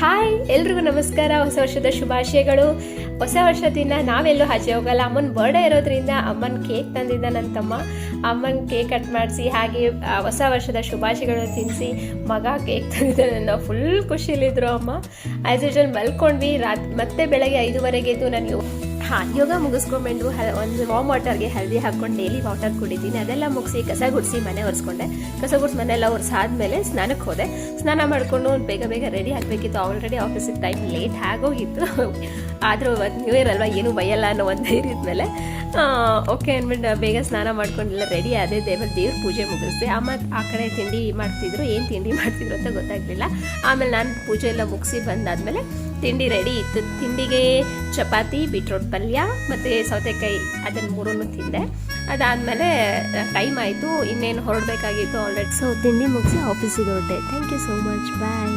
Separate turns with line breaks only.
Hi, ಎಲ್ರಿಗೂ ನಮಸ್ಕಾರ. ಹೊಸ ವರ್ಷದ ಶುಭಾಶಯಗಳು. ಹೊಸ ವರ್ಷ ದಿನ ನಾವೆಲ್ಲೂ ಆಚೆ ಹೋಗಲ್ಲ. ಅಮ್ಮನ ಬರ್ಡೇ ಇರೋದ್ರಿಂದ ಅಮ್ಮನ ಕೇಕ್ ತಂದಿದ್ದ ನನ್ನ ತಮ್ಮ. ಅಮ್ಮನ ಕೇಕ್ ಕಟ್ ಮಾಡಿಸಿ ಹಾಗೆ ಹೊಸ ವರ್ಷದ ಶುಭಾಶಯಗಳು ತಿನ್ನಿಸಿ ಮಗ ಕೇಕ್ ತಂದಿದ್ದ. ನನ್ನ ಫುಲ್ ಖುಷಿಲಿದ್ರು ಅಮ್ಮ. ಆ್ಯಸ್ ಯೂಶುವಲ್ ಮಲ್ಕೊಂಡ್ವಿ. ಮತ್ತೆ ಬೆಳಗ್ಗೆ 5:30 ಎದ್ದು ನಾನು ಯೋಗ ಮುಗಿಸ್ಕೊಂಡ್ಬಂದು ಒಂದು ವಾಮ್ ವಾಟರ್ಗೆ ಹಲ್ದಿ ಹಾಕ್ಕೊಂಡು ಡೈಲಿ ವಾಟರ್ ಕುಡಿತೀನಿ. ಅದೆಲ್ಲ ಮುಗಿಸಿ ಕಸ ಗುಡಿಸಿ ಮನೆ ಒರೆಸ್ಕೊಂಡೆ. ಕಸ ಗುಡಿಸಿ ಮನೆಯೆಲ್ಲ ಒರೆಸಾದ್ಮೇಲೆ ಸ್ನಾನಕ್ಕೆ ಹೋದೆ. ಸ್ನಾನ ಮಾಡಿಕೊಂಡು ಬೇಗ ಬೇಗ ರೆಡಿ ಆಗಬೇಕಿತ್ತು. ಆಲ್ರೆಡಿ ಆಫೀಸಿಗೆ ಟೈಮ್ ಲೇಟ್ ಆಗೋಗಿತ್ತು. ಆದರೂ ಇವತ್ತು ನ್ಯೂ ಇಯರ್ ಅಲ್ವಾ, ಏನೂ ಬೈಯಲ್ಲ ಅನ್ನೋ ಒಂದು ಧೈರ್ಯದ ಮೇಲೆ ಓಕೆ ಅಂದ್ಬಿಟ್ಟು ಬೇಗ ಸ್ನಾನ ಮಾಡ್ಕೊಂಡೆಲ್ಲ ರೆಡಿ ಆದೆ. ದೇವ್ರ ಪೂಜೆ ಮುಗಿಸ್ದೆ. ಅಮ್ಮ ಆ ಕಡೆ ತಿಂಡಿ ಮಾಡ್ತಿದ್ರು. ಏನು ತಿಂಡಿ ಮಾಡ್ತಿದ್ರು ಅಂತ ಗೊತ್ತಾಗಲಿಲ್ಲ. ಆಮೇಲೆ ನಾನು ಪೂಜೆ ಎಲ್ಲ ಮುಗಿಸಿ ಬಂದಾದ್ಮೇಲೆ ತಿಂಡಿ ರೆಡಿ ಇತ್ತು. ತಿಂಡಿಗೆ ಚಪಾತಿ, ಬೀಟ್ರೋಟ್ ಪಲ್ಯ ಮತ್ತು ಸೌತೆಕಾಯಿ, ಅದನ್ನು ಮೂರನ್ನು ತಿಂದೆ. ಅದಾದಮೇಲೆ ಟೈಮ್ ಆಯಿತು, ಇನ್ನೇನು ಹೊರಡಬೇಕಾಗಿತ್ತು ಆಲ್ರೆಡಿ. ಸೊ ತಿಂಡಿ ಮುಗಿಸಿ ಆಫೀಸಿಗೆ ಹೊರಟೆ. Thank you so much, bye.